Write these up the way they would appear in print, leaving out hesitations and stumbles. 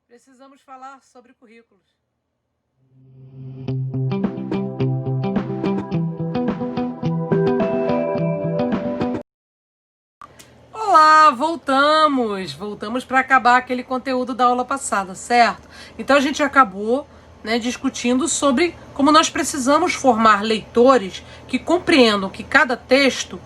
Precisamos falar sobre currículos. Olá, voltamos para acabar aquele conteúdo da aula passada, certo? Então a gente acabou, discutindo sobre como nós precisamos formar leitores que compreendam que cada texto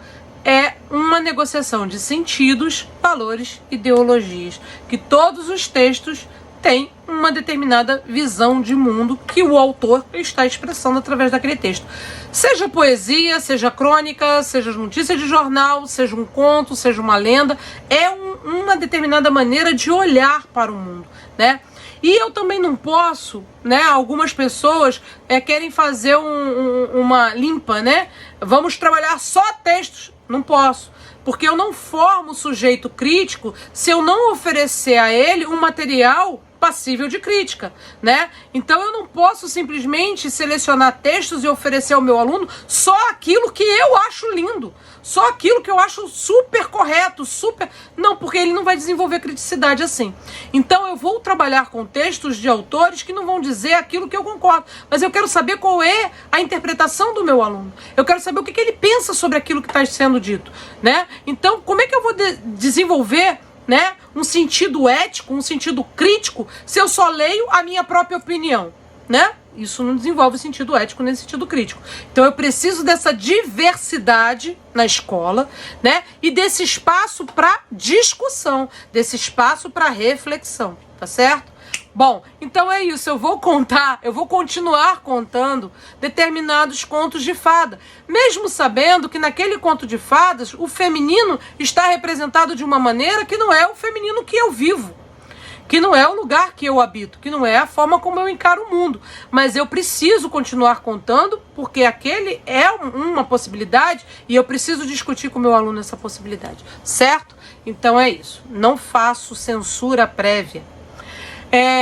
é uma negociação de sentidos, valores, ideologias, que todos os textos têm uma determinada visão de mundo que o autor está expressando através daquele texto. Seja poesia, seja crônica, seja notícia de jornal, seja um conto, seja uma lenda, é uma determinada maneira de olhar para o mundo, né? E eu também não posso, algumas pessoas querem fazer uma limpa, Vamos trabalhar só textos. Não posso, porque eu não formo sujeito crítico se eu não oferecer a ele um material passível de crítica, Então eu não posso simplesmente selecionar textos e oferecer ao meu aluno só aquilo que eu acho lindo, só aquilo que eu acho super correto, Não, porque ele não vai desenvolver criticidade assim. Então eu vou trabalhar com textos de autores que não vão dizer aquilo que eu concordo, mas eu quero saber qual é a interpretação do meu aluno. Eu quero saber o que ele pensa sobre aquilo que está sendo dito, Então, como é que eu vou desenvolver um sentido ético, um sentido crítico, se eu só leio a minha própria opinião, Isso não desenvolve sentido ético nem sentido crítico. Então eu preciso dessa diversidade na escola, E desse espaço para discussão, desse espaço para reflexão, tá certo? Bom, então é isso, eu vou continuar contando determinados contos de fada, mesmo sabendo que naquele conto de fadas o feminino está representado de uma maneira que não é o feminino que eu vivo, que não é o lugar que eu habito, que não é a forma como eu encaro o mundo, mas eu preciso continuar contando porque aquele é uma possibilidade e eu preciso discutir com o meu aluno essa possibilidade, certo? Então é isso, não faço censura prévia.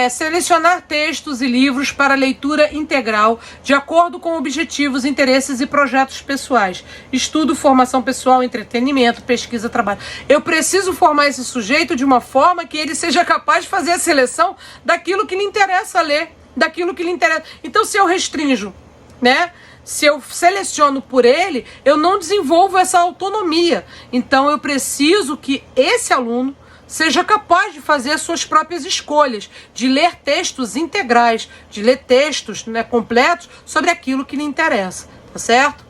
Selecionar textos e livros para leitura integral de acordo com objetivos, interesses e projetos pessoais. Estudo, formação pessoal, entretenimento, pesquisa, trabalho. Eu preciso formar esse sujeito de uma forma que ele seja capaz de fazer a seleção daquilo que lhe interessa ler, daquilo que lhe interessa. Então, se eu restringo, se eu seleciono por ele, eu não desenvolvo essa autonomia. Então, eu preciso que esse aluno seja capaz de fazer as suas próprias escolhas, de ler textos integrais, de ler textos completos sobre aquilo que lhe interessa, tá certo?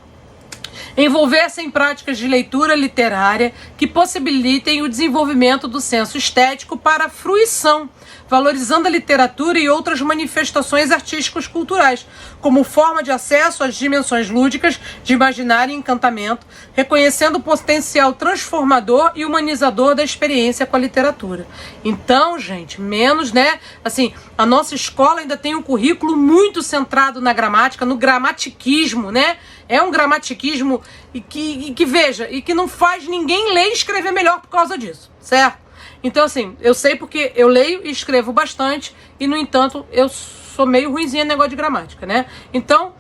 Envolver-se em práticas de leitura literária que possibilitem o desenvolvimento do senso estético para a fruição, valorizando a literatura e outras manifestações artísticas culturais, como forma de acesso às dimensões lúdicas de imaginário e encantamento, reconhecendo o potencial transformador e humanizador da experiência com a literatura. Então, gente, menos, a nossa escola ainda tem um currículo muito centrado na gramática, no gramatiquismo, É um gramatiquismo e que não faz ninguém ler e escrever melhor por causa disso, certo? Então, assim, eu sei porque eu leio e escrevo bastante e, no entanto, eu sou meio ruinzinha no negócio de gramática, Então,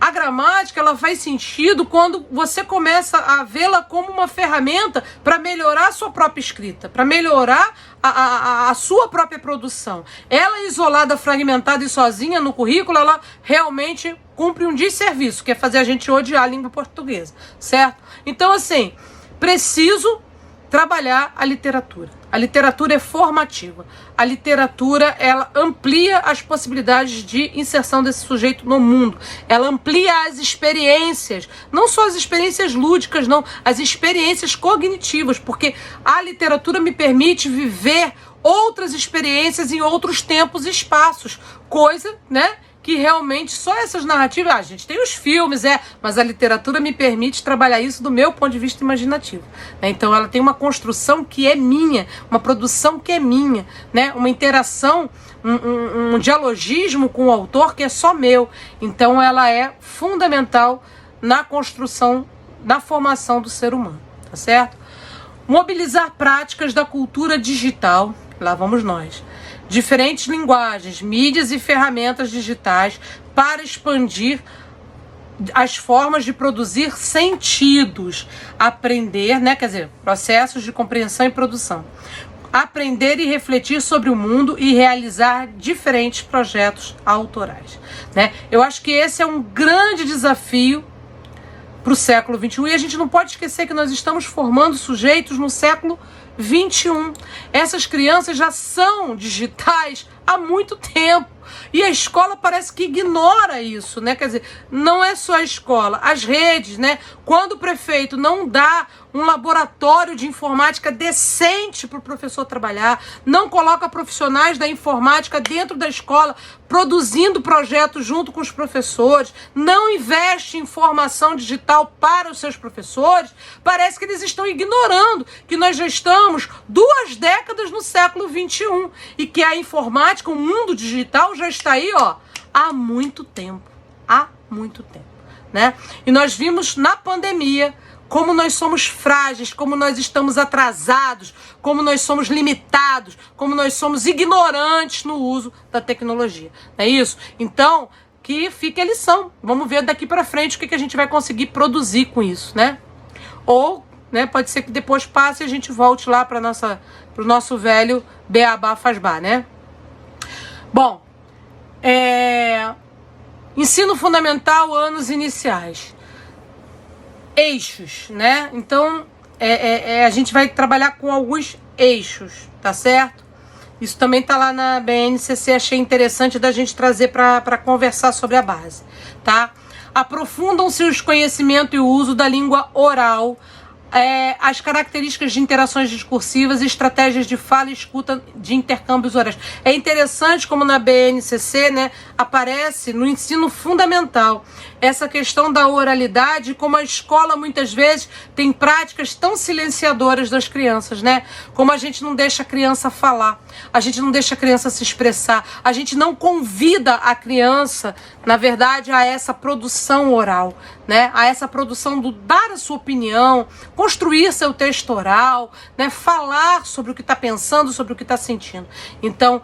a gramática, ela faz sentido quando você começa a vê-la como uma ferramenta para melhorar a sua própria escrita, para melhorar a sua própria produção. Ela isolada, fragmentada e sozinha no currículo, ela realmente cumpre um desserviço, que é fazer a gente odiar a língua portuguesa, certo? Então, assim, preciso trabalhar a literatura. A literatura é formativa. A literatura, ela amplia as possibilidades de inserção desse sujeito no mundo. Ela amplia as experiências, não só as experiências lúdicas, não, as experiências cognitivas, porque a literatura me permite viver outras experiências em outros tempos e espaços, coisa, que realmente só essas narrativas, a gente tem os filmes, mas a literatura me permite trabalhar isso do meu ponto de vista imaginativo, Então ela tem uma construção que é minha, uma produção que é minha, Uma interação, um dialogismo com o autor que é só meu. Então ela é fundamental na construção, na formação do ser humano, tá certo? Mobilizar práticas da cultura digital, lá vamos nós. Diferentes linguagens, mídias e ferramentas digitais para expandir as formas de produzir sentidos, aprender, processos de compreensão e produção. aprender e refletir sobre o mundo e realizar diferentes projetos autorais, né? Eu acho que esse é um grande desafio para o século XXI, e a gente não pode esquecer que nós estamos formando sujeitos no século XXI. Essas crianças já são digitais há muito tempo. E a escola parece que ignora isso, né? Quer dizer, não é só a escola, as redes, né? Quando o prefeito não dá um laboratório de informática decente para o professor trabalhar, não coloca profissionais da informática dentro da escola produzindo projetos junto com os professores, não investe em formação digital para os seus professores, parece que eles estão ignorando que nós já estamos 2 décadas no século XXI e que a informática, o mundo digital já está aí, ó, há muito tempo, né? E nós vimos na pandemia como nós somos frágeis, como nós estamos atrasados, como nós somos limitados, como nós somos ignorantes no uso da tecnologia. Não é isso? Então, que fique a lição. Vamos ver daqui para frente o que a gente vai conseguir produzir com isso, né? Ou, né, pode ser que depois passe e a gente volte lá para o nosso velho beabá faz bar, né? Bom, ensino fundamental, anos iniciais. Eixos, né? Então, a gente vai trabalhar com alguns eixos, tá certo? Isso também tá lá na BNCC, achei interessante da gente trazer para conversar sobre a base, tá? Aprofundam-se os conhecimentos e o uso da língua oral, as características de interações discursivas e estratégias de fala e escuta de intercâmbios orais. É interessante como na BNCC, né, aparece no ensino fundamental essa questão da oralidade, como a escola muitas vezes tem práticas tão silenciadoras das crianças, né? Como a gente não deixa a criança falar, a gente não deixa a criança se expressar, a gente não convida a criança, na verdade, a essa produção oral, né? A essa produção do dar a sua opinião, construir seu texto oral, né? Falar sobre o que está pensando, sobre o que está sentindo. Então,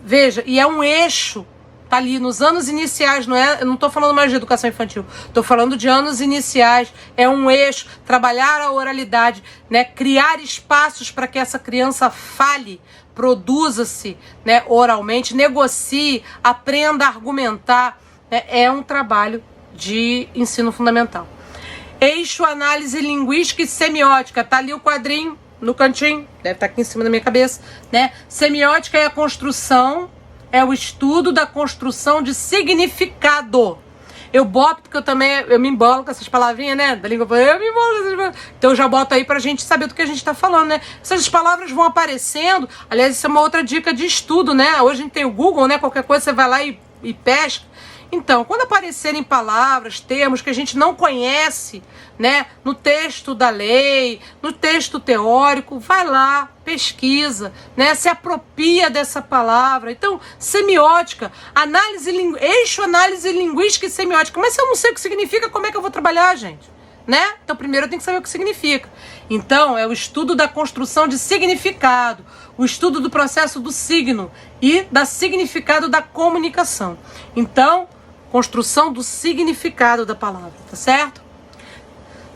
veja, e é um eixo, tá ali nos anos iniciais, eu não estou falando mais de educação infantil, estou falando de anos iniciais, é um eixo, trabalhar a oralidade, né? Criar espaços para que essa criança fale, produza-se, né, oralmente, negocie, aprenda a argumentar, né? É um trabalho de ensino fundamental. Eixo, análise linguística e semiótica, tá ali o quadrinho no cantinho, deve estar aqui em cima da minha cabeça, né? Semiótica é a construção, é o estudo da construção de significado. Eu boto, porque eu me embolo com essas palavrinhas, né? Da língua, eu me embolo com essas palavras. Então eu já boto aí pra gente saber do que a gente tá falando, né? Essas palavras vão aparecendo. Aliás, isso é uma outra dica de estudo, né? Hoje a gente tem o Google, né? Qualquer coisa você vai lá e pesca. Então, quando aparecerem palavras, termos que a gente não conhece, né, no texto da lei, no texto teórico, vai lá, pesquisa, né, se apropria dessa palavra. Então, semiótica, eixo, análise linguística e semiótica. Mas se eu não sei o que significa, como é que eu vou trabalhar, gente? Né? Então, primeiro eu tenho que saber o que significa. Então, é o estudo da construção de significado, o estudo do processo do signo e da significado da comunicação. Então, construção do significado da palavra, tá certo?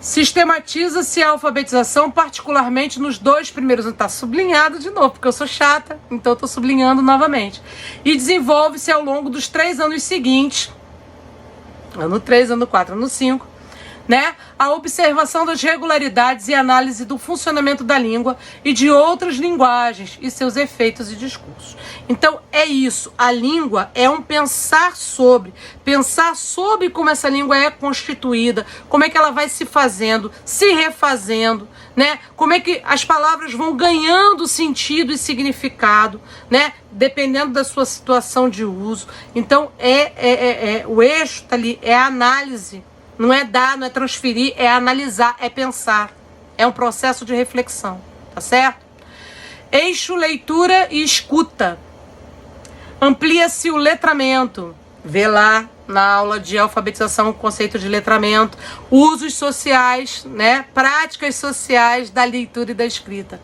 Sistematiza-se a alfabetização, particularmente nos 2 primeiros anos. Tá sublinhado de novo, porque eu sou chata, então eu tô sublinhando novamente. E desenvolve-se ao longo dos 3 anos seguintes, ano 3, ano 4, ano 5, né? A observação das regularidades e análise do funcionamento da língua e de outras linguagens e seus efeitos e discursos. Então é isso, a língua é um pensar sobre como essa língua é constituída, como é que ela vai se fazendo, se refazendo, né? Como é que as palavras vão ganhando sentido e significado, né? Dependendo da sua situação de uso. Então o eixo tá ali, é a análise. Não é dar, não é transferir, é analisar, é pensar. É um processo de reflexão, tá certo? Eixo, leitura e escuta. Amplia-se o letramento. Vê lá na aula de alfabetização o conceito de letramento. Usos sociais, né? Práticas sociais da leitura e da escrita.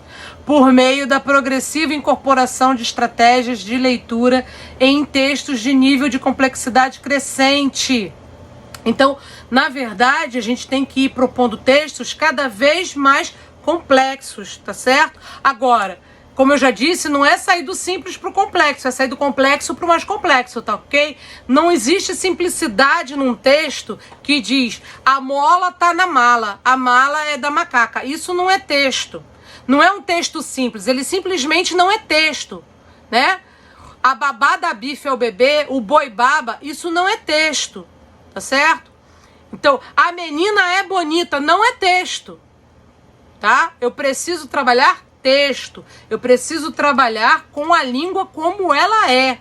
Por meio da progressiva incorporação de estratégias de leitura em textos de nível de complexidade crescente. Então, na verdade, a gente tem que ir propondo textos cada vez mais complexos, tá certo? Agora, como eu já disse, não é sair do simples para o complexo, é sair do complexo para o mais complexo, tá ok? Não existe simplicidade num texto que diz a mola tá na mala, a mala é da macaca. Isso não é texto. Não é um texto simples, ele simplesmente não é texto, né? A babá da bife é o bebê, o boi baba, isso não é texto, tá certo? Então, a menina é bonita, não é texto, tá? Eu preciso trabalhar texto, eu preciso trabalhar com a língua como ela é,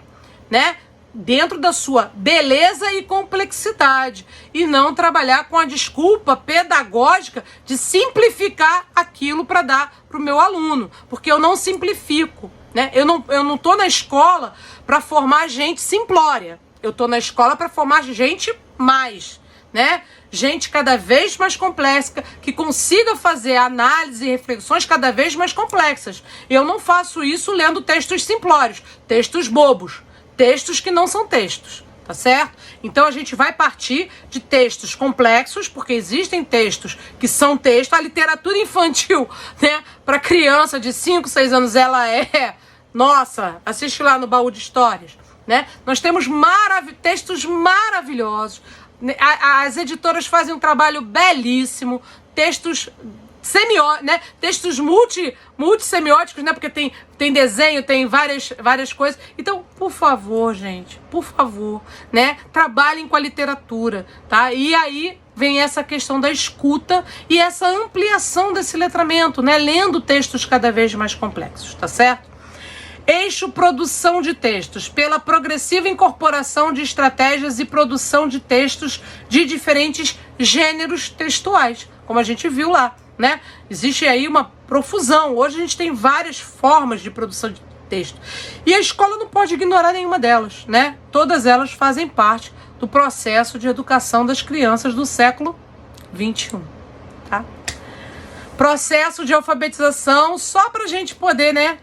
né? Dentro da sua beleza e complexidade, e não trabalhar com a desculpa pedagógica de simplificar aquilo para dar para o meu aluno, porque eu não simplifico, né? Eu não tô na escola para formar gente simplória, eu tô na escola para formar gente mais, né? Gente cada vez mais complexa, que consiga fazer análise e reflexões cada vez mais complexas. Eu não faço isso lendo textos simplórios, textos bobos, textos que não são textos, tá certo? Então a gente vai partir de textos complexos, porque existem textos que são textos. A literatura infantil, né, para criança de 5, 6 anos, ela é... Nossa, assiste lá no Baú de Histórias, né? Nós temos textos maravilhosos. As editoras fazem um trabalho belíssimo, textos né? Textos multissemióticos, né? Porque tem desenho, tem várias coisas. Então, por favor, gente, por favor, né? Trabalhem com a literatura, tá? E aí vem essa questão da escuta e essa ampliação desse letramento, né? Lendo textos cada vez mais complexos, tá certo? Eixo produção de textos, pela progressiva incorporação de estratégias e produção de textos de diferentes gêneros textuais, como a gente viu lá, né? Existe aí uma profusão. Hoje a gente tem várias formas de produção de texto. E a escola não pode ignorar nenhuma delas, né? Todas elas fazem parte do processo de educação das crianças do século XXI, tá? Processo de alfabetização, só pra gente poder, né?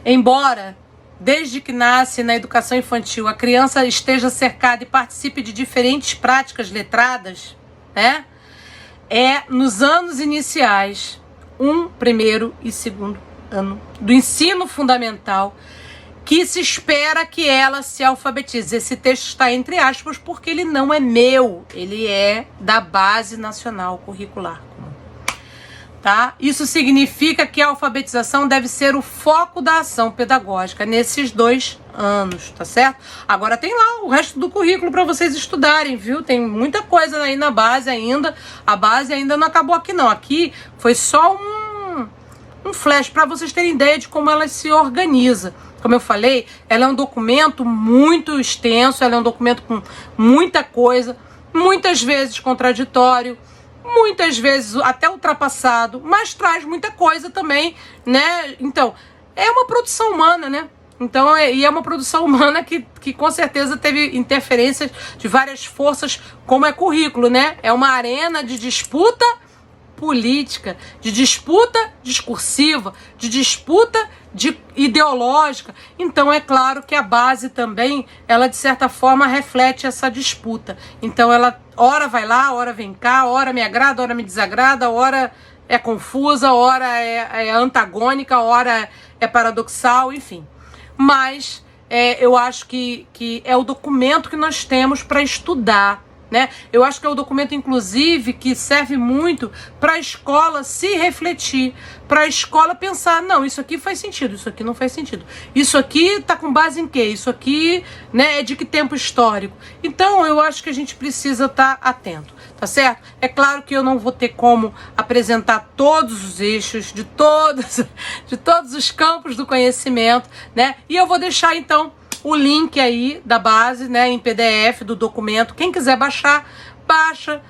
Embora, desde que nasce na educação infantil, a criança esteja cercada e participe de diferentes práticas letradas, né? É nos anos iniciais, primeiro e segundo ano do ensino fundamental, que se espera que ela se alfabetize. Esse texto está entre aspas porque ele não é meu, ele é da Base Nacional Curricular. Tá? Isso significa que a alfabetização deve ser o foco da ação pedagógica nesses 2 anos, tá certo? Agora tem lá o resto do currículo para vocês estudarem, viu? Tem muita coisa aí na base ainda. A base ainda não acabou aqui não. Aqui foi só um flash para vocês terem ideia de como ela se organiza. Como eu falei, ela é um documento muito extenso, ela é um documento com muita coisa, muitas vezes contraditório, muitas vezes até ultrapassado, mas traz muita coisa também, né? Então, é uma produção humana, né? Então, e é uma produção humana que com certeza teve interferências de várias forças, como é currículo, né? É uma arena de disputa política, de disputa discursiva, de disputa ideológica. Então é claro que a base também, ela de certa forma reflete essa disputa. Então ela ora vai lá, ora vem cá, ora me agrada, ora me desagrada, ora é confusa, ora é antagônica, ora é paradoxal, enfim. Mas eu acho que é o documento que nós temos para estudar, né? Eu acho que é o documento, inclusive, que serve muito para a escola se refletir, para a escola pensar, não, isso aqui faz sentido, isso aqui não faz sentido. Isso aqui está com base em quê? Isso aqui, né, é de que tempo histórico? Então, eu acho que a gente precisa estar atento, tá certo? É claro que eu não vou ter como apresentar todos os eixos de todos os campos do conhecimento, né? E eu vou deixar, então, o link aí da base, né, em PDF do documento. Quem quiser baixar, baixa.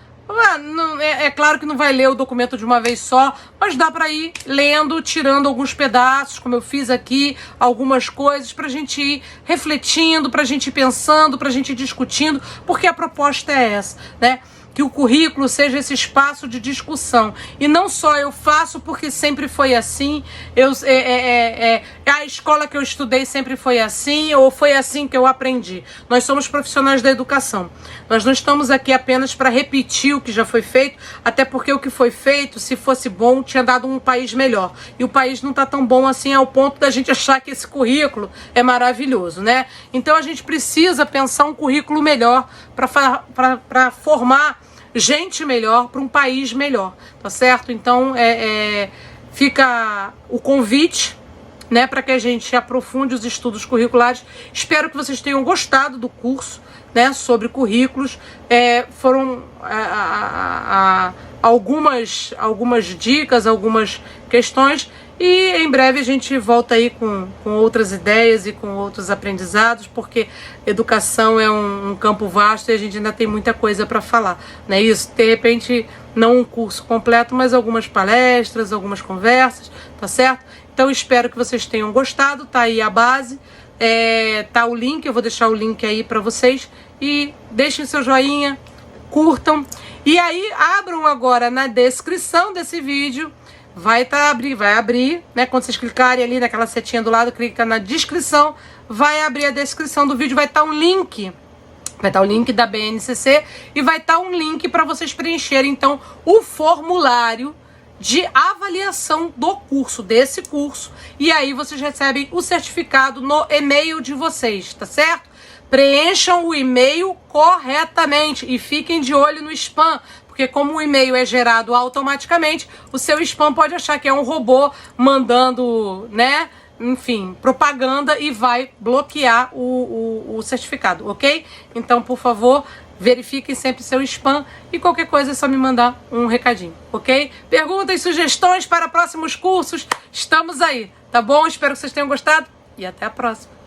É claro que não vai ler o documento de uma vez só, mas dá para ir lendo, tirando alguns pedaços, como eu fiz aqui, algumas coisas, para a gente ir refletindo, para a gente ir pensando, para a gente ir discutindo, porque a proposta é essa, né? Que que o currículo seja esse espaço de discussão. E não só eu faço porque sempre foi assim, a escola que eu estudei sempre foi assim, ou foi assim que eu aprendi. Nós somos profissionais da educação. Nós não estamos aqui apenas para repetir o que já foi feito, até porque o que foi feito, se fosse bom, tinha dado um país melhor. E o país não está tão bom assim ao ponto da gente achar que esse currículo é maravilhoso, né? Então a gente precisa pensar um currículo melhor para formar gente melhor para um país melhor, tá certo? Então fica o convite, né, para que a gente aprofunde os estudos curriculares. Espero que vocês tenham gostado do curso, né, sobre currículos. Foram algumas dicas, algumas questões, e em breve a gente volta aí com outras ideias e com outros aprendizados, porque educação é um campo vasto e a gente ainda tem muita coisa para falar, né? Isso, de repente, não um curso completo, mas algumas palestras, algumas conversas, tá certo? Então espero que vocês tenham gostado, tá aí a base, tá o link, eu vou deixar o link aí para vocês, e deixem seu joinha, curtam, e aí abram agora na descrição desse vídeo, vai abrir, né? Quando vocês clicarem ali naquela setinha do lado, clica na descrição, vai abrir a descrição do vídeo, vai estar um link. Vai estar o link da BNCC e vai estar um link para vocês preencherem, então, o formulário de avaliação do curso, desse curso. E aí vocês recebem o certificado no e-mail de vocês, tá certo? Preencham o e-mail corretamente e fiquem de olho no spam, porque como o e-mail é gerado automaticamente, o seu spam pode achar que é um robô mandando, né, enfim, propaganda, e vai bloquear o certificado, ok? Então, por favor, verifiquem sempre seu spam, e qualquer coisa é só me mandar um recadinho, ok? Perguntas, sugestões para próximos cursos, estamos aí, tá bom? Espero que vocês tenham gostado e até a próxima.